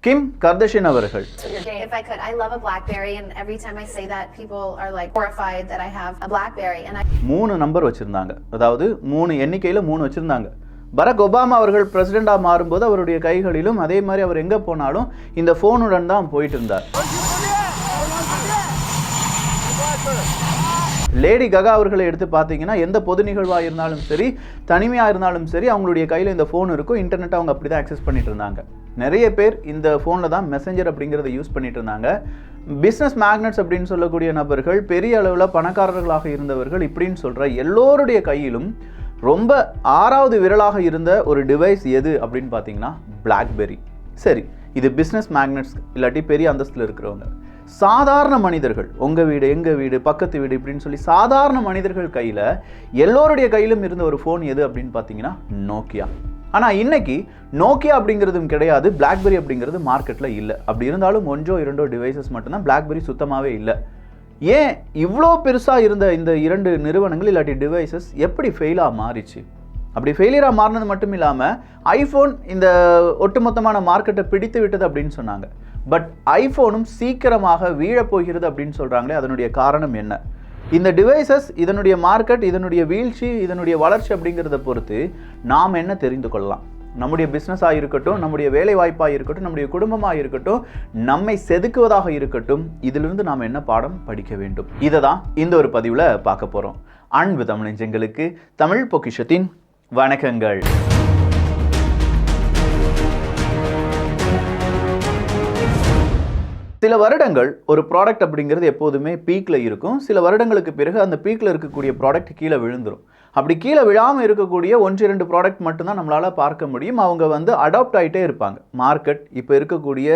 கிம் கர்தஷியன் அவர்கள். If I could, I love a BlackBerry, and every time I say that, people are like horrified that I have a BlackBerry. And 3 number வச்சிருந்தாங்க, அதாவது 3 எண்ணிக்கையில் 3 வச்சிருந்தாங்க. Barack Obama அவர்கள் பிரசிடெண்டாக மாறும்போது அவருடைய கைகளிலும் அதே மாதிரி அவர் எங்கே போனாலும் இந்த ஃபோனுடன் தான் போயிட்டு இருந்தார். லேடி ககா அவர்களை எடுத்து பார்த்தீங்கன்னா எந்த பொது நிகழ்வாக இருந்தாலும் சரி, தனிமையாக இருந்தாலும் சரி, அவங்களுடைய கையில் இந்த ஃபோன் இருக்கும். இன்டர்நெட் அவங்க அப்படி தான் ஆக்சஸ் பண்ணிட்டு இருந்தாங்க. நிறைய பேர் இந்த ஃபோனில் தான் மெசஞ்சர் அப்படிங்கிறத யூஸ் பண்ணிட்டு இருந்தாங்க. பிஸ்னஸ் மேக்னட்ஸ் அப்படின்னு சொல்லக்கூடிய நபர்கள், பெரிய அளவில் பணக்காரர்களாக இருந்தவர்கள், இப்படின்னு சொல்கிற எல்லோருடைய கையிலும் ரொம்ப 6வது விரலாக இருந்த ஒரு டிவைஸ் எது அப்படின்னு பார்த்தீங்கன்னா பிளாக்பெரி. சரி, இது பிஸ்னஸ் மேக்னட்ஸ் இல்லாட்டி பெரிய அந்தஸ்தில் இருக்கிறவங்க. சாதாரண மனிதர்கள், உங்கள் வீடு, எங்கள் வீடு, பக்கத்து வீடு இப்படின்னு சொல்லி சாதாரண மனிதர்கள் கையில் எல்லோருடைய கையிலும் இருந்த ஒரு ஃபோன் எது அப்படின்னு பார்த்தீங்கன்னா நோக்கியா. ஆனால் இன்னைக்கு நோக்கியா அப்படிங்கிறதும் கிடையாது, பிளாக்பெரி அப்படிங்கிறது மார்க்கெட்டில் இல்லை. அப்படி இருந்தாலும் 1-2 டிவைசஸ் மட்டும்தான், பிளாக்பெரி சுத்தமாகவே இல்லை. ஏன் இவ்வளோ பெருசாக இருந்த இந்த 2 நிறுவனங்கள் இல்லாட்டி டிவைசஸ் எப்படி ஃபெயிலாக மாறிச்சு? அப்படி ஃபெயிலியராக மாறினது மட்டும் இல்லாமல் ஐஃபோன் இந்த ஒட்டுமொத்தமான மார்க்கெட்டை பிடித்து விட்டது அப்படின்னு சொன்னாங்க. பட் ஐஃபோனும் சீக்கிரமாக வீழப்போகிறது அப்படின்னு சொல்கிறாங்களே, அதனுடைய காரணம் என்ன? இந்த டிவைசஸ், இதனுடைய மார்க்கெட், இதனுடைய வீழ்ச்சி, இதனுடைய வளர்ச்சி அப்படிங்கிறத பொறுத்து நாம் என்ன தெரிந்து கொள்ளலாம்? நம்முடைய பிஸ்னஸாக இருக்கட்டும், நம்முடைய வேலை வாய்ப்பாக இருக்கட்டும், நம்முடைய குடும்பமாக இருக்கட்டும், நம்மை செதுக்குவதாக இருக்கட்டும், இதிலிருந்து நாம் என்ன பாடம் படிக்க வேண்டும்? இதை தான் இந்த ஒரு பதிவில் பார்க்க போகிறோம். அன்பு தமிழ் நெஞ்சங்களுக்கு தமிழ் பொக்கிஷத்தின் வணக்கங்கள். சில வருடங்கள் ஒரு ப்ராடக்ட் அப்படிங்கிறது எப்போதுமே பீக்கில் இருக்கும். சில வருடங்களுக்கு பிறகு அந்த பீக்கில் இருக்கக்கூடிய ப்ராடக்ட் கீழே விழுந்துடும். அப்படி கீழே விழாமல் இருக்கக்கூடிய 1-2 ப்ராடக்ட் மட்டும்தான் நம்மளால் பார்க்க முடியும். அவங்க அடாப்ட் ஆகிட்டே இருப்பாங்க. மார்க்கெட் இப்போ இருக்கக்கூடிய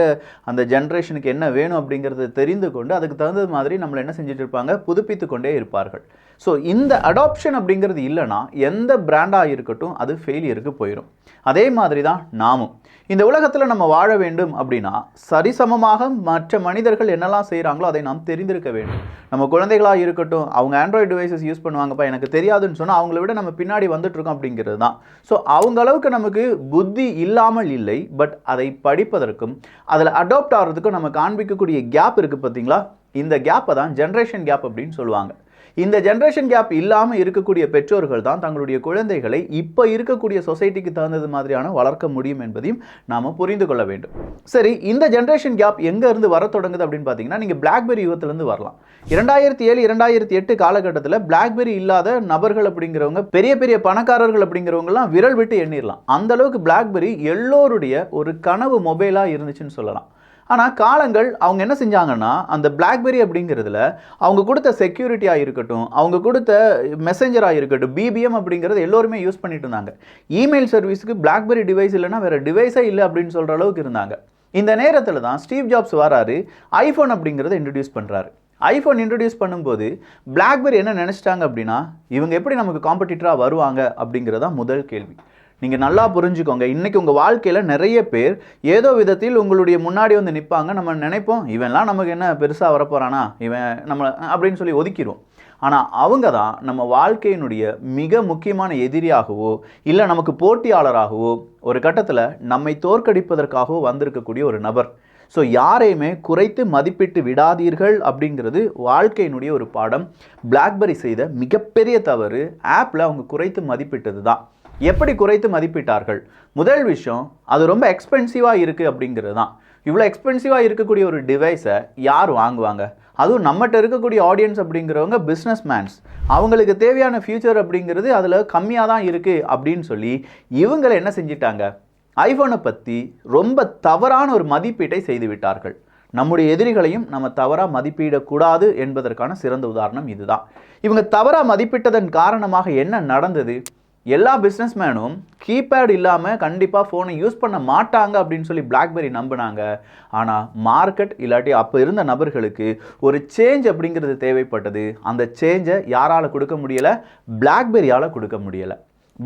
அந்த ஜென்ரேஷனுக்கு என்ன வேணும் அப்படிங்கிறத தெரிந்து கொண்டு அதுக்கு தகுந்த மாதிரி நம்மளை என்ன செஞ்சுட்டு இருப்பாங்க, புதுப்பித்து கொண்டே இருப்பார்கள். ஸோ இந்த அடாப்ஷன் அப்படிங்கிறது இல்லைன்னா எந்த பிராண்டாக இருக்கட்டும் அது ஃபெயிலியருக்கு போயிடும். அதே மாதிரி தான் நாமும் இந்த உலகத்தில் நம்ம வாழ வேண்டும் அப்படின்னா சரிசமமாக மற்ற மனிதர்கள் என்னெல்லாம் செய்கிறாங்களோ அதை நாம் தெரிந்திருக்க வேண்டும். நம்ம குழந்தைகளாக இருக்கட்டும், அவங்க ஆண்ட்ராய்டு டிவைசஸ் யூஸ் பண்ணுவாங்கப்பா, எனக்கு தெரியாதுன்னு சொன்னால் அவங்கள விட நம்ம பின்னாடி வந்துட்டுருக்கோம் அப்படிங்கிறது தான். ஸோ அவங்க அளவுக்கு நமக்கு புத்தி இல்லாமல் இல்லை. பட் அதை படிப்பதற்கும் அதில் அடாப்ட் ஆகிறதுக்கும் நம்ம காண்பிக்கக்கூடிய கேப் இருக்குது பார்த்தீங்களா, இந்த கேப்பை தான் ஜென்ரேஷன் கேப் அப்படின்னு சொல்லுவாங்க. இந்த ஜென்ரேஷன் கேப் இல்லாமல் இருக்கக்கூடிய பெற்றோர்கள் தான் தங்களுடைய குழந்தைகளை இப்போ இருக்கக்கூடிய சொசைட்டிக்கு தகுந்தது மாதிரியான வளர்க்க முடியும் என்பதையும் நாம் புரிந்து கொள்ள வேண்டும். சரி, இந்த ஜென்ரேஷன் கேப் எங்கேருந்து வர தொடங்குது அப்படின்னு பார்த்தீங்கன்னா, நீங்கள் பிளாக்பெரி யுகத்திலேருந்து வரலாம். 2007-2008 காலகட்டத்தில் பிளாக்பெரி இல்லாத நபர்கள் அப்படிங்கிறவங்க, பெரிய பெரிய பணக்காரர்கள் அப்படிங்கிறவங்கலாம் விரல் விட்டு எண்ணிடலாம். அந்தளவுக்கு பிளாக்பெரி எல்லோருடைய ஒரு கனவு மொபைலாக இருந்துச்சுன்னு சொல்லலாம். ஆனால் காலங்கள் அவங்க என்ன செஞ்சாங்கன்னா, அந்த பிளாக்பெரி அப்படிங்கிறதுல அவங்க கொடுத்த செக்யூரிட்டியாக இருக்கட்டும், அவங்க கொடுத்த மெசஞ்சராக இருக்கட்டும், பிபிஎம் அப்படிங்கிறது எல்லோருமே யூஸ் பண்ணிட்டு இருந்தாங்க. இமெயில் சர்வீஸுக்கு பிளாக்பெரி டிவைஸ் இல்லைன்னா வேறு டிவைஸே இல்லை அப்படின்னு சொல்கிற அளவுக்கு இருந்தாங்க. இந்த நேரத்தில் தான் ஸ்டீவ் ஜாப்ஸ் வராரு, ஐஃபோன் அப்படிங்கிறத இன்ட்ரடியூஸ் பண்ணுறாரு. ஐஃபோன் இன்ட்ரடியூஸ் பண்ணும்போது பிளாக்பெரி என்ன நினச்சிட்டாங்க அப்படின்னா, இவங்க எப்படி நமக்கு காம்படிட்டராக வருவாங்க அப்படிங்கிறதான் முதல் கேள்வி. நீங்கள் நல்லா புரிஞ்சுக்கோங்க. இன்றைக்கி உங்கள் வாழ்க்கையில் நிறைய பேர் ஏதோ விதத்தில் உங்களுடைய முன்னாடி வந்து நிற்பாங்க. நம்ம நினைப்போம், இவன்லாம் நமக்கு என்ன பெருசாக வரப்போகிறானா, இவன் நம்ம அப்படின்னு சொல்லி ஒதுக்கிடுவோம். ஆனால் அவங்க தான் நம்ம வாழ்க்கையினுடைய மிக முக்கியமான எதிரியாகவோ இல்லை நமக்கு போட்டியாளராகவோ ஒரு கட்டத்தில் நம்மை தோற்கடிப்பதற்காகவோ வந்திருக்கக்கூடிய ஒரு நபர். ஸோ யாரையுமே குறைத்து மதிப்பிட்டு விடாதீர்கள் அப்படிங்கிறது வாழ்க்கையினுடைய ஒரு பாடம். பிளாக்பெரி செய்த மிகப்பெரிய தவறு ஆப்பில் அவங்க குறைத்து மதிப்பிட்டது தான். எப்படி குறைத்து மதிப்பிட்டார்கள்? முதல் விஷயம், அது ரொம்ப எக்ஸ்பென்சிவாக இருக்குது அப்படிங்கிறது தான். இவ்வளோ எக்ஸ்பென்சிவாக இருக்கக்கூடிய ஒரு டிவைஸை யார் வாங்குவாங்க? அதுவும் நம்மகிட்ட இருக்கக்கூடிய ஆடியன்ஸ் அப்படிங்கிறவங்க பிஸ்னஸ் மேன்ஸ். அவங்களுக்கு தேவையான ஃபியூச்சர் அப்படிங்கிறது அதில் கம்மியாக தான் இருக்குது அப்படின்னு சொல்லி இவங்களை என்ன செஞ்சிட்டாங்க, ஐஃபோனை பற்றி ரொம்ப தவறான ஒரு மதிப்பீட்டை செய்து விட்டார்கள். நம்முடைய எதிரிகளையும் நம்ம தவறாக மதிப்பிடக்கூடாது என்பதற்கான சிறந்த உதாரணம் இதுதான். இவங்க தவறாக மதிப்பிட்டதன் காரணமாக என்ன நடந்தது? எல்லா பிஸ்னஸ்மேனும் கீபேட் இல்லாமல் கண்டிப்பாக ஃபோனை யூஸ் பண்ண மாட்டாங்க அப்படின்னு சொல்லி பிளாக்பெரி நம்பினாங்க. ஆனால் மார்க்கெட் இல்லாட்டி அப்போ இருந்த நபர்களுக்கு ஒரு சேஞ்ச் அப்படிங்கிறது தேவைப்பட்டது. அந்த சேஞ்சை யாரால் கொடுக்க முடியலை? பிளாக்பெரியால் கொடுக்க முடியலை.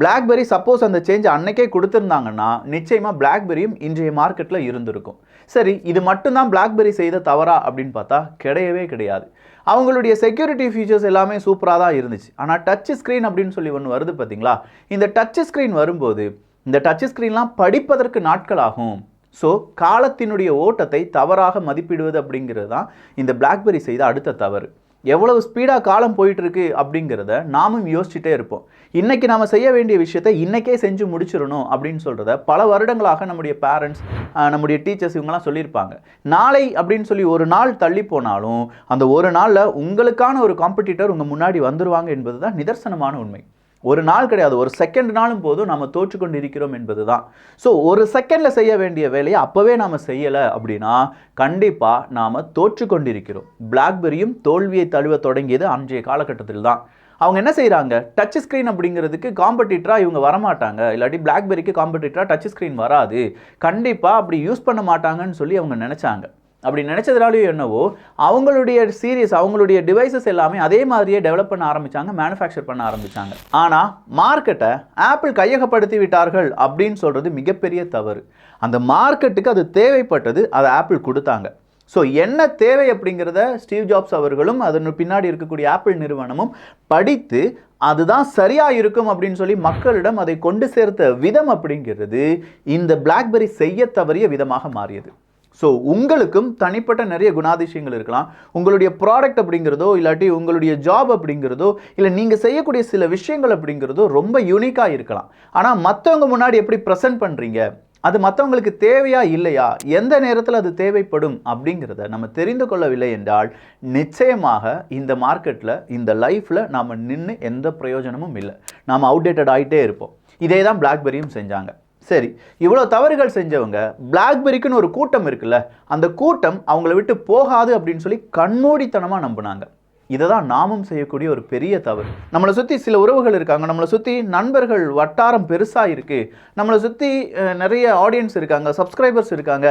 பிளாக்பெரி சப்போஸ் அந்த சேஞ்ச் அன்னைக்கே கொடுத்துருந்தாங்கன்னா நிச்சயமாக பிளாக்பெரியும் இன்றைய மார்க்கெட்டில் இருந்திருக்கும். சரி, இது மட்டும்தான் பிளாக்பெரி செய்த தவறா அப்படின்னு பார்த்தா கிடையவே கிடையாது. அவங்களுடைய செக்யூரிட்டி ஃபீச்சர்ஸ் எல்லாமே சூப்பராக தான் இருந்துச்சு. ஆனால் டச் ஸ்க்ரீன் அப்படின்னு சொல்லி ஒன்று வருது பார்த்தீங்களா, இந்த டச் ஸ்க்ரீன் வரும்போது இந்த டச் ஸ்க்ரீன்லாம் படிப்பதற்கு நாட்கள் ஆகும். ஸோ காலத்தினுடைய ஓட்டத்தை தவறாக மதிப்பிடுவது அப்படிங்கிறது தான் இந்த பிளாக்பெரி செய்த அடுத்த தவறு. எவ்வளவு ஸ்பீடாக காலம் போயிட்டு இருக்கு அப்படிங்கிறத நாமும் யோசிச்சுட்டே இருப்போம். இன்னைக்கு நாம செய்ய வேண்டிய விஷயத்தை இன்னைக்கே செஞ்சு முடிச்சிடணும் அப்படின்னு சொல்கிறத பல வருடங்களாக நம்முடைய பேரண்ட்ஸ், நம்முடைய டீச்சர்ஸ் இவங்கெல்லாம் சொல்லியிருப்பாங்க. நாளை அப்படின்னு சொல்லி ஒரு நாள் தள்ளி போனாலும் அந்த ஒரு நாளில் உங்களுக்கான ஒரு காம்படிட்டர் உங்கள் முன்னாடி வந்துடுவாங்க என்பது தான் நிதர்சனமான உண்மை. ஒரு நாள் கிடையாது, ஒரு செகண்ட்னாலும் போதும் நம்ம தோற்றுக்கொண்டு இருக்கிறோம் என்பது தான். ஸோ ஒரு செகண்டில் செய்ய வேண்டிய வேலையை அப்போவே நாம் செய்யலை அப்படின்னா கண்டிப்பாக நாம் தோற்றுக்கொண்டிருக்கிறோம். பிளாக்பெரியும் தோல்வியை தழுவ தொடங்கியது அன்றைய காலகட்டத்தில் தான். அவங்க என்ன செய்கிறாங்க, டச் ஸ்க்ரீன் அப்படிங்கிறதுக்கு காம்படிட்டராக இவங்க வரமாட்டாங்க, இல்லாட்டி பிளாக்பெரிக்கு காம்படிட்டராக டச் ஸ்க்ரீன் வராது, கண்டிப்பாக அப்படி யூஸ் பண்ண மாட்டாங்கன்னு சொல்லி அவங்க நினச்சாங்க. அப்படி நினச்சதுனாலையும் என்னவோ அவங்களுடைய சீரியஸ், அவங்களுடைய டிவைசஸ் எல்லாமே அதே மாதிரியே டெவலப் பண்ண ஆரம்பித்தாங்க, மேனுஃபேக்சர் பண்ண ஆரம்பித்தாங்க. ஆனால் மார்க்கெட்டை ஆப்பிள் கையகப்படுத்தி விட்டார்கள் அப்படின்னு சொல்கிறது மிகப்பெரிய தவறு. அந்த மார்க்கெட்டுக்கு அது தேவைப்பட்டது, அதை ஆப்பிள் கொடுத்தாங்க. ஸோ என்ன தேவை அப்படிங்கிறத ஸ்டீவ் ஜாப்ஸ் அவர்களும் அதன் பின்னாடி இருக்கக்கூடிய ஆப்பிள் நிறுவனமும் படித்து அதுதான் சரியாக இருக்கும் அப்படின்னு சொல்லி மக்களிடம் அதை கொண்டு சேர்த்த விதம் அப்படிங்கிறது இந்த பிளாக்பெரி செய்ய தவறிய விதமாக மாறியது. ஸோ உங்களுக்கும் தனிப்பட்ட நிறைய குணாதிசயங்கள் இருக்கலாம். உங்களுடைய ப்ராடக்ட் அப்படிங்கிறதோ இல்லாட்டி உங்களுடைய ஜாப் அப்படிங்கிறதோ இல்லை நீங்கள் செய்யக்கூடிய சில விஷயங்கள் அப்படிங்கிறதோ ரொம்ப யூனிக்காக இருக்கலாம். ஆனால் மற்றவங்க முன்னாடி எப்படி ப்ரெசென்ட் பண்ணுறீங்க, அது மற்றவங்களுக்கு தேவையா இல்லையா, எந்த நேரத்தில் அது தேவைப்படும் அப்படிங்கிறத நம்ம தெரிந்து கொள்ளவில்லை என்றால் நிச்சயமாக இந்த மார்க்கெட்டில், இந்த லைஃப்பில் நாம் நின்று எந்த பிரயோஜனமும் இல்லை, நாம் அவுடேட்டட் ஆகிட்டே இருப்போம். இதே தான் பிளாக்பெரியும் செஞ்சாங்க. சரி, இவ்வளோ தவறுகள் செஞ்சவங்க, பிளாக்பெரிக்குன்னு ஒரு கூட்டம் இருக்குல்ல, அந்த கூட்டம் அவங்கள விட்டு போகாது அப்படின்னு சொல்லி கண்மூடித்தனமாக நம்பினாங்க. இதை தான் நாமும் செய்யக்கூடிய ஒரு பெரிய தவறு. நம்மளை சுற்றி சில உறவுகள் இருக்காங்க, நம்மளை சுற்றி நண்பர்கள் வட்டாரம் பெருசாக இருக்குது, நம்மளை சுற்றி நிறைய ஆடியன்ஸ் இருக்காங்க, சப்ஸ்கிரைபர்ஸ் இருக்காங்க.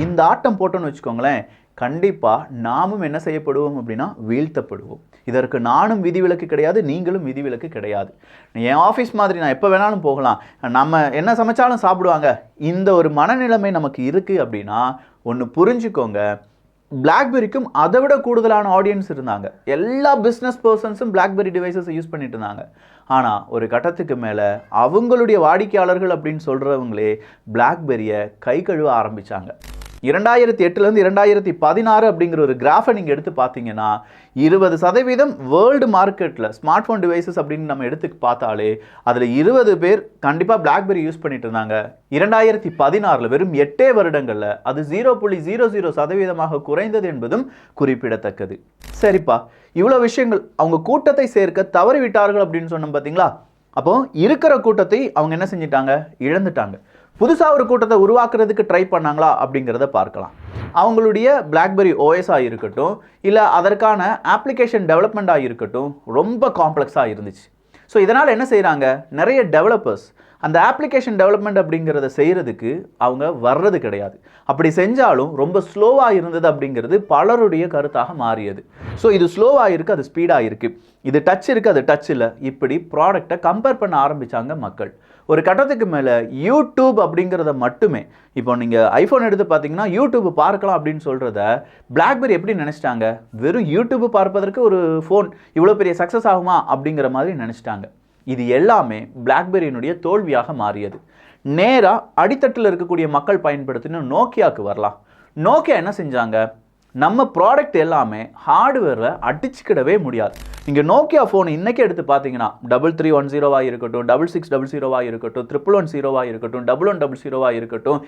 இந்த ஆட்டம் போட்டோன்னு வச்சுக்கோங்களேன், கண்டிப்பாக நாமும் என்ன செய்யப்படுவோம் அப்படின்னா வீழ்த்தப்படுவோம். இதற்கு நானும் விதிவிலக்கு கிடையாது, நீங்களும் விதிவிலக்கு கிடையாது. என் ஆஃபீஸ் மாதிரி நான் எப்போ வேணாலும் போகலாம், நம்ம என்ன சமைச்சாலும் சாப்பிடுவாங்க, இந்த ஒரு மனநிலைமை நமக்கு இருக்குது அப்படின்னா ஒன்று புரிஞ்சுக்கோங்க, பிளாக்பெரிக்கும் அதை விட கூடுதலான ஆடியன்ஸ் இருந்தாங்க. எல்லா பிஸ்னஸ் பர்சன்ஸும் பிளாக்பெரி டிவைசஸை யூஸ் பண்ணிட்டு இருந்தாங்க. ஆனால் ஒரு கட்டத்துக்கு மேலே அவங்களுடைய வாடிக்கையாளர்கள் அப்படின்னு சொல்கிறவங்களே பிளாக்பெரியை கை கழுவ ஆரம்பித்தாங்க. 2008லேருந்து 2016 அப்படிங்கிற ஒரு கிராஃபை நீங்கள் எடுத்து பார்த்தீங்கன்னா 20% வேர்ல்டு மார்க்கெட்டில் ஸ்மார்ட் ஃபோன் டிவைசஸ் அப்படின்னு நம்ம எடுத்து பார்த்தாலே அதில் 20 பேர் கண்டிப்பாக பிளாக்பெரி யூஸ் பண்ணிட்டு இருந்தாங்க. 2016 வெறும் 8 வருடங்களில் அது 0.00% குறைந்தது என்பதும் குறிப்பிடத்தக்கது. சரிப்பா, இவ்வளோ விஷயங்கள் அவங்க கூட்டத்தை சேர்க்க தவறிவிட்டார்கள் அப்படின்னு சொன்னோம் பார்த்தீங்களா. அப்போ இருக்கிற கூட்டத்தை அவங்க என்ன செஞ்சிட்டாங்க, இழந்துட்டாங்க. புதுசாக ஒரு கூட்டத்தை உருவாக்குறதுக்கு ட்ரை பண்ணாங்களா அப்படிங்கிறத பார்க்கலாம். அவங்களுடைய பிளாக்பெரி ஓஎஸாக இருக்கட்டும், இல்லை அதற்கான ஆப்ளிகேஷன் டெவலப்மெண்ட்டாக இருக்கட்டும், ரொம்ப காம்ப்ளெக்ஸாக இருந்துச்சு. ஸோ இதனால் என்ன செய்கிறாங்க, நிறைய டெவலப்பர்ஸ் அந்த ஆப்ளிகேஷன் டெவலப்மெண்ட் அப்படிங்கிறத செய்கிறதுக்கு அவங்க வர்றது கிடையாது. அப்படி செஞ்சாலும் ரொம்ப ஸ்லோவாக இருந்தது அப்படிங்கிறது பலருடைய கருத்தாக மாறியது. ஸோ இது ஸ்லோவாக இருக்குது, அது ஸ்பீடாக இருக்குது, இது டச் இருக்குது, அது டச் இல்லை, இப்படி ப்ராடக்டை கம்பேர் பண்ண ஆரம்பித்தாங்க மக்கள். ஒரு கட்டத்துக்கு மேலே யூடியூப் அப்படிங்கிறத மட்டுமே, இப்போ நீங்கள் ஐஃபோன் எடுத்து பார்த்தீங்கன்னா யூடியூப் பார்க்கலாம் அப்படின்னு சொல்கிறத பிளாக்பெரி எப்படி நினச்சிட்டாங்க, வெறும் யூடியூப் பார்ப்பதற்கு ஒரு ஃபோன் இவ்வளோ பெரிய சக்ஸஸ் ஆகுமா அப்படிங்கிற மாதிரி நினச்சிட்டாங்க. இது எல்லாமே பிளாக்பெரியினுடைய தோல்வியாக மாறியது. நேராக அடித்தட்டில் இருக்கக்கூடிய மக்கள் பயன்படுத்தின நோக்கியாவுக்கு வரலாம். நோக்கியா என்ன செஞ்சாங்க, நம்ம ப்ராடக்ட் எல்லாமே ஹார்ட்வேரில் அடிச்சுக்கிடவே முடியாது. நீங்கள் நோக்கியா ஃபோன் இன்றைக்கி எடுத்து பார்த்தீங்கன்னா 3310 இருக்கட்டும், 6600 இருக்கட்டும், 1110 இருக்கட்டும், 1100 இருக்கட்டும்,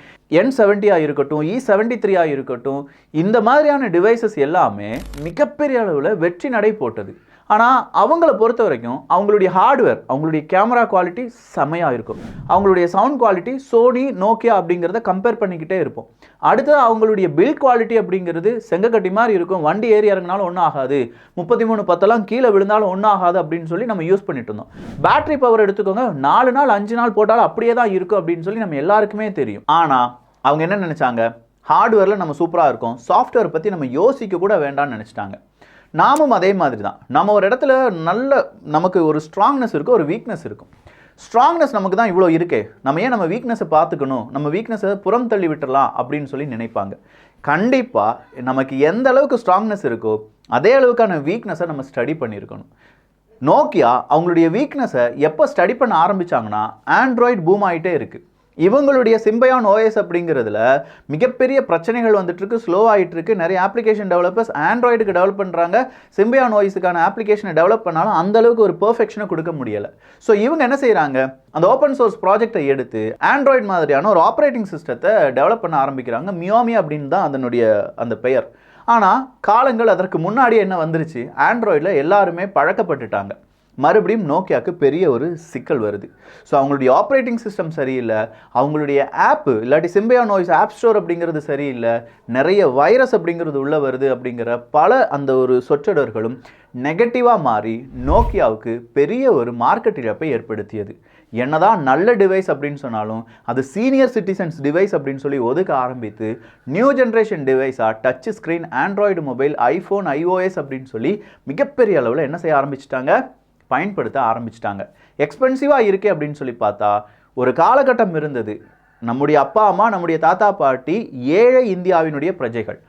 N70 இருக்கட்டும், E73 இருக்கட்டும், இந்த மாதிரியான டிவைசஸ் எல்லாமே மிகப்பெரிய அளவில் வெற்றி நடை போட்டது. ஆனால் அவங்கள பொறுத்த வரைக்கும் அவங்களுடைய ஹார்ட்வேர், அவங்களுடைய கேமரா குவாலிட்டி செம்மையாக இருக்கும், அவங்களுடைய சவுண்ட் குவாலிட்டி சோனி, நோக்கியா அப்படிங்கிறத கம்பேர் பண்ணிக்கிட்டே இருப்போம். அடுத்தது அவங்களுடைய பில்ட் குவாலிட்டி அப்படிங்கிறது செங்கக்கட்டி மாதிரி இருக்கும், வண்டி ஏறி இறங்கினாலும் ஒன்றும் ஆகாது, 3310 கீழே விழுந்தாலும் ஒன்றும் ஆகாது அப்படின்னு சொல்லி நம்ம யூஸ் பண்ணிட்டு இருந்தோம். பேட்டரி பவர் எடுத்துக்கோங்க, 4 நாள் 5 நாள் போட்டாலும் அப்படியே தான் இருக்கும் அப்படின்னு சொல்லி நம்ம எல்லாருக்குமே தெரியும். ஆனால் அவங்க என்ன நினச்சாங்க, ஹார்ட்வேரில் நம்ம சூப்பராக இருக்கும், சாஃப்ட்வேர் பற்றி நம்ம யோசிக்க கூட வேண்டாம்னு நினச்சிட்டாங்க. நாமும் அதே மாதிரி தான். நம்ம ஒரு இடத்துல நமக்கு ஒரு ஸ்ட்ராங்னஸ் இருக்கும், ஒரு வீக்னஸ் இருக்கும். ஸ்ட்ராங்னஸ் நமக்கு தான் இவ்வளோ இருக்கே, நம்ம ஏன் நம்ம வீக்னஸை பார்த்துக்கணும், நம்ம வீக்னஸை புறம் தள்ளி விட்டுறலாம் அப்படின்னு சொல்லி நினைப்பாங்க. கண்டிப்பாக நமக்கு எந்த அளவுக்கு ஸ்ட்ராங்னஸ் இருக்கோ அதே அளவுக்கான வீக்னஸை நம்ம ஸ்டடி பண்ணியிருக்கணும். நோக்கியா அவங்களுடைய வீக்னஸை எப்போ ஸ்டடி பண்ண ஆரம்பித்தாங்கன்னா ஆண்ட்ராய்டு பூம் ஆகிட்டே இருக்குது. இவங்களுடைய சிம்பயான் ஓஎஸ் அப்படிங்கிறதுல மிகப்பெரிய பிரச்சனைகள் வந்துட்டு இருக்கு, ஸ்லோ ஆகிட்டு இருக்கு. நிறைய அப்ளிகேஷன் டெவலப்பர்ஸ் ஆண்ட்ராய்டுக்கு டெவலப் பண்ணுறாங்க, சிம்பயான் ஓஎஸுக்கான அப்ளிகேஷனை டெவலப் பண்ணாலும் அந்த அளவுக்கு ஒரு பெர்ஃபெக்ஷனை கொடுக்க முடியலை. ஸோ இவங்க என்ன செய்கிறாங்க, அந்த ஓப்பன் சோர்ஸ் ப்ராஜெக்டை எடுத்து ஆண்ட்ராய்டு மாதிரியான ஒரு ஆப்ரேட்டிங் சிஸ்டத்தை டெவலப் பண்ண ஆரம்பிக்கிறாங்க. மியோமி அப்படின்னு தான் அதனுடைய அந்த பெயர். ஆனால் காலங்கள் அதற்கு முன்னாடி என்ன வந்துருச்சு, ஆண்ட்ராய்டில் எல்லாருமே பழக்கப்பட்டுட்டாங்க. மறுபடியும் நோக்கியாவுக்கு பெரிய ஒரு சிக்கல் வருது. ஸோ அவங்களுடைய ஆப்ரேட்டிங் சிஸ்டம் சரியில்லை, அவங்களுடைய ஆப்பு இல்லாட்டி சிம்பயான் ஓஎஸ் ஆப் ஸ்டோர் அப்படிங்கிறது சரியில்லை, நிறைய வைரஸ் அப்படிங்கிறது உள்ளே வருது அப்படிங்கிற பல அந்த ஒரு சொற்றொடர்களும் நெகட்டிவாக மாறி நோக்கியாவுக்கு பெரிய ஒரு மார்க்கெட் இழப்பை ஏற்படுத்தியது. என்னதான் நல்ல டிவைஸ் அப்படின்னு சொன்னாலும் அது சீனியர் சிட்டிசன்ஸ் டிவைஸ் அப்படின்னு சொல்லி ஒதுக்க ஆரம்பித்து நியூ ஜென்ரேஷன் டிவைஸாக touch screen Android mobile iPhone iOS அப்படின்னு சொல்லி மிகப்பெரிய அளவில் என்ன செய்ய ஆரம்பிச்சிட்டாங்க, பயன்படுத்த ஆரம்பிச்சிட்டாங்க. எக்ஸ்பென்சிவாக இருக்கே அப்படின்னு சொல்லி பார்த்தா ஒரு காலகட்டம் இருந்தது, நம்முடைய அப்பா அம்மா நம்முடைய தாத்தா பாட்டி ஏழை இந்தியாவினுடைய பிரஜைகள்,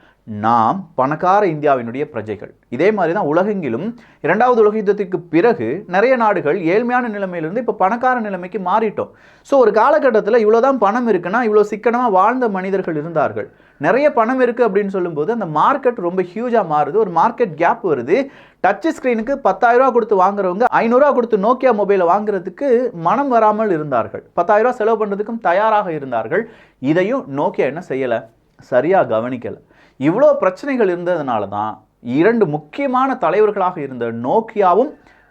நாம் பணக்கார இந்தியாவினுடைய பிரஜைகள். இதே மாதிரி தான் உலகெங்கிலும் 2வது உலக யுத்தத்துக்கு பிறகு நிறைய நாடுகள் ஏழ்மையான நிலைமையிலிருந்து இப்போ பணக்கார நிலைமைக்கு மாறிட்டோம். ஸோ ஒரு காலகட்டத்தில் இவ்வளோதான் பணம் இருக்குன்னா இவ்வளோ சிக்கனமாக வாழ்ந்த மனிதர்கள் இருந்தார்கள். நிறைய பணம் இருக்குது அப்படின்னு சொல்லும்போது அந்த மார்க்கெட் ரொம்ப ஹியூஜாக மாறுது, ஒரு மார்க்கெட் கேப் வருது. டச் ஸ்க்ரீனுக்கு 10,000 ரூபா கொடுத்து வாங்குறவங்க 500 ரூபா கொடுத்து நோக்கியா மொபைலை வாங்குறதுக்கு மனம் வராமல் இருந்தார்கள், 10,000 ரூபா செலவு பண்ணுறதுக்கும் தயாராக இருந்தார்கள். இதையும் நோக்கியா என்ன செய்யலை, சரியாக கவனிக்கலை. இவ்வளோ பிரச்சனைகள் இருந்ததுனால தான் 2 முக்கியமான தலைவர்களாக இருந்த நோக்கியாவும்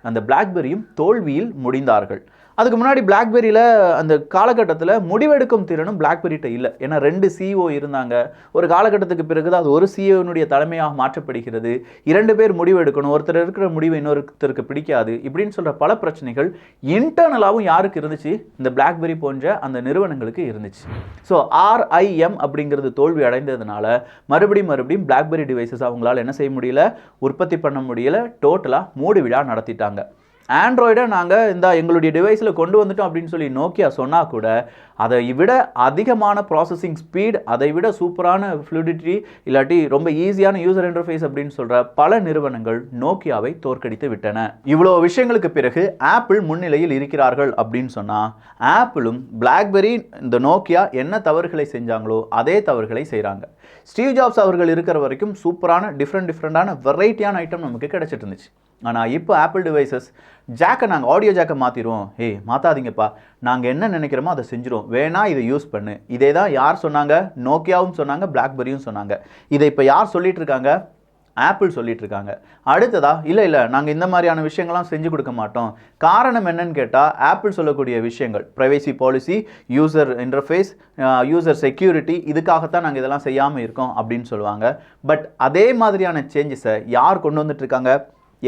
அந்த பிளாக்பெரியும் தோல்வியில் முடிந்தார்கள். அதுக்கு முன்னாடி பிளாக்பெரியில் அந்த காலகட்டத்தில் முடிவெடுக்கும் திறனும் பிளாக்பெரிட்ட இல்லை. ஏன்னா 2 CEO இருந்தாங்க. ஒரு காலகட்டத்துக்கு பிறகு தான் அது ஒரு CEOனுடைய தலைமையாக மாற்றப்படுகிறது. 2 பேர் முடிவெடுக்கணும், ஒருத்தர் இருக்கிற முடிவு இன்னொருத்தருக்கு பிடிக்காது, இப்படின்னு சொல்கிற பல பிரச்சனைகள் இன்டர்னலாகவும் யாருக்கு இருந்துச்சு, இந்த பிளாக்பெரி போன்ற அந்த நிறுவனங்களுக்கு இருந்துச்சு. ஸோ RIM அப்படிங்கிறது தோல்வி அடைந்ததுனால மறுபடியும் பிளாக்பெரி டிவைசஸ் அவங்களால என்ன செய்ய முடியல, உற்பத்தி பண்ண முடியல, டோட்டலாக மூடு விழா நடத்திட்டாங்க. ஆண்ட்ராய்டை நாங்கள் இந்த எங்களுடைய டிவைஸில் கொண்டு வந்துட்டோம் அப்படின்னு சொல்லி நோக்கியா சொன்னால் கூட அதை விட அதிகமான ப்ராசஸிங் ஸ்பீட், அதை விட சூப்பரான ஃப்ளூடிட்டி இல்லாட்டி ரொம்ப ஈஸியான யூசர் இன்டர்ஃபேஸ் அப்படின்னு சொல்கிற பல நிறுவனங்கள் நோக்கியாவை தோற்கடித்து விட்டன. இவ்வளோ விஷயங்களுக்கு பிறகு ஆப்பிள் முன்னிலையில் இருக்கிறார்கள் அப்படின்னு சொன்னால் ஆப்பிளும் பிளாக்பெரி இந்த நோக்கியா என்ன தவறுகளை செஞ்சாங்களோ அதே தவறுகளை செய்கிறாங்க. ஸ்டீவ் ஜாப்ஸ் அவர்கள் இருக்கிற வரைக்கும் சூப்பரான டிஃப்ரெண்டான வெரைட்டியான ஐட்டம் நமக்கு கிடைச்சிட்டு இருந்துச்சு. ஆனால் இப்போ ஆப்பிள் டிவைசஸ் ஜாக்கை நாங்கள் ஆடியோ ஜாக்கை மாற்றிடுவோம், மாற்றாதீங்கப்பா, நாங்கள் என்ன நினைக்கிறோமோ அதை செஞ்சிடும், வேணா இதை யூஸ் பண்ணு. இதே தான் யார் சொன்னாங்க, நோக்கியாவும் சொன்னாங்க, பிளாக்பெரியும் சொன்னாங்க. இதை இப்போ யார் சொல்லிட்டு இருக்காங்க, ஆப்பிள் சொல்லிட்டு இருக்காங்க. அடுத்ததா இல்லை நாங்கள் இந்த மாதிரியான விஷயங்கள்லாம் செஞ்சு கொடுக்க மாட்டோம். காரணம் என்னன்னு கேட்டால் ஆப்பிள் சொல்லக்கூடிய விஷயங்கள் privacy policy, user interface, user security, இதுக்காகத்தான் நாங்கள் இதெல்லாம் செய்யாமல் இருக்கோம் அப்படின்னு சொல்லுவாங்க. பட் அதே மாதிரியான சேஞ்சஸை யார் கொண்டு வந்துட்டு இருக்காங்க,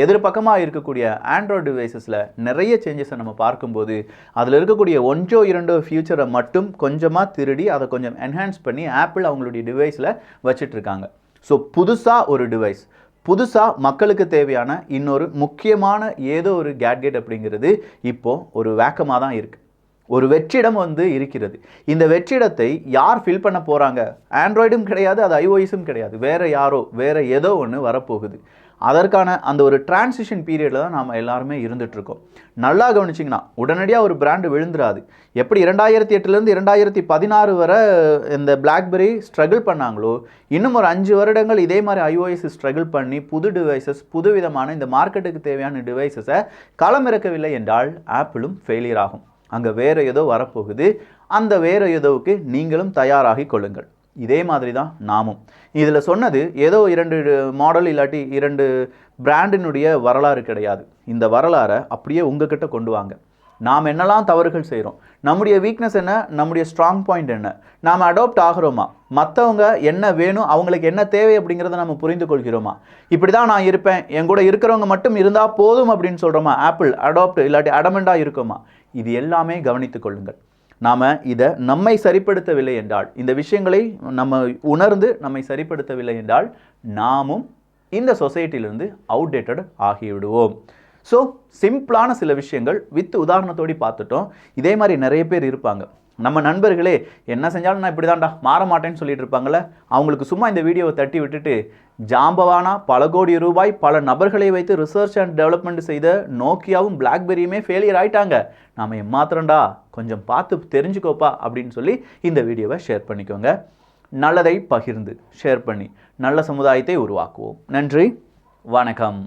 எதிர்பக்கமாக இருக்கக்கூடிய ஆண்ட்ராய்டு டிவைசஸில் நிறைய சேஞ்சஸை நம்ம பார்க்கும்போது அதில் இருக்கக்கூடிய 1-2 ஃபியூச்சரை மட்டும் கொஞ்சமாக திருடி அதை கொஞ்சம் என்ஹான்ஸ் பண்ணி ஆப்பிள் அவங்களுடைய டிவைஸில் வச்சிட்ருக்காங்க. ஸோ புதுசாக ஒரு டிவைஸ், புதுசாக மக்களுக்கு தேவையான இன்னொரு முக்கியமான ஏதோ ஒரு கேட்ஜெட் அப்படிங்கிறது இப்போது ஒரு வேக்கமாக தான் இருக்குது. ஒரு வெற்றிடம் இருக்கிறது. இந்த வெற்றிடத்தை யார் ஃபில் பண்ண போகிறாங்க, ஆண்ட்ராய்டும் கிடையாது, அது iOSம் கிடையாது, வேறு யாரோ வேறு ஏதோ ஒன்று வரப்போகுது. அதற்கான அந்த ஒரு டிரான்சிஷன் பீரியடில் தான் நாம் எல்லாருமே இருந்துகிட்ருக்கோம். நல்லா கவனிச்சிங்கன்னா உடனடியாக ஒரு பிராண்டு விழுந்துடாது. எப்படி 2008லேருந்து 2016 வரை இந்த பிளாக்பெரி ஸ்ட்ரகிள் பண்ணாங்களோ இன்னும் ஒரு 5 வருடங்கள் இதே மாதிரி iOS ஸ்ட்ரகிள் பண்ணி புது டிவைசஸ், புதுவிதமான இந்த மார்க்கெட்டுக்கு தேவையான டிவைசஸை களமிறக்கவில்லை என்றால் ஆப்பிளும் ஃபெயிலியர் ஆகும். அங்கே வேறு ஏதோ வரப்போகுது. அந்த வேறு ஏதோவுக்கு நீங்களும் தயாராகி கொள்ளுங்கள். இதே மாதிரி தான் நாமும். இதில் சொன்னது ஏதோ 2 மாடல் இல்லாட்டி 2 பிராண்டினுடைய வரலாறு கிடையாது. இந்த வரலாறை அப்படியே உங்ககிட்ட கொண்டு வாங்க. நாம் என்னெல்லாம் தவறுகள் செய்கிறோம், நம்முடைய வீக்னஸ் என்ன, நம்முடைய ஸ்ட்ராங் பாயிண்ட் என்ன, நாம் அடாப்ட் ஆகிறோமா, மற்றவங்க என்ன வேணும், அவங்களுக்கு என்ன தேவை அப்படிங்கிறத நம்ம புரிந்து கொள்கிறோமா, இப்படி தான் நான் இருப்பேன், என் கூட இருக்கிறவங்க மட்டும் இருந்தால் போதும் அப்படின்னு சொல்கிறோமா, ஆப்பிள் அடாப்ட் இல்லாட்டி அடமெண்டாக இருக்கோமா, இது எல்லாமே கவனித்து கொள்ளுங்கள். நாம் இதை நம்மை சரிப்படுத்தவில்லை என்றால், இந்த விஷயங்களை நம்ம உணர்ந்து நம்மை சரிப்படுத்தவில்லை என்றால் நாமும் இந்த சொசைட்டிலிருந்து அவுடேட்டட் ஆகிவிடுவோம். ஸோ சிம்பிளான சில விஷயங்கள் வித் உதாரணத்தோடு பார்த்துட்டோம். இதே மாதிரி நிறைய பேர் இருப்பாங்க. நம்ம நண்பர்களே என்ன செஞ்சாலும் நான் இப்படி தான்டா மாற மாட்டேன்னு சொல்லிட்டு இருப்பாங்கள்ல, அவங்களுக்கு சும்மா இந்த வீடியோவை தட்டி விட்டுட்டு ஜாம்பவானா பல கோடி ரூபாய் பல நபர்களை வைத்து ரிசர்ச் அண்ட் டெவலப்மெண்ட் செய்த நோக்கியாவும் பிளாக்பெரியுமே ஃபெயிலியர் ஆயிட்டாங்க, நாம ஏமாத்திரண்டா கொஞ்சம் பார்த்து தெரிஞ்சுக்கோப்பா அப்படின்னு சொல்லி இந்த வீடியோவை ஷேர் பண்ணிக்கோங்க. நல்லதை பகிர்ந்து ஷேர் பண்ணி நல்ல சமுதாயத்தை உருவாக்குவோம். நன்றி, வணக்கம்.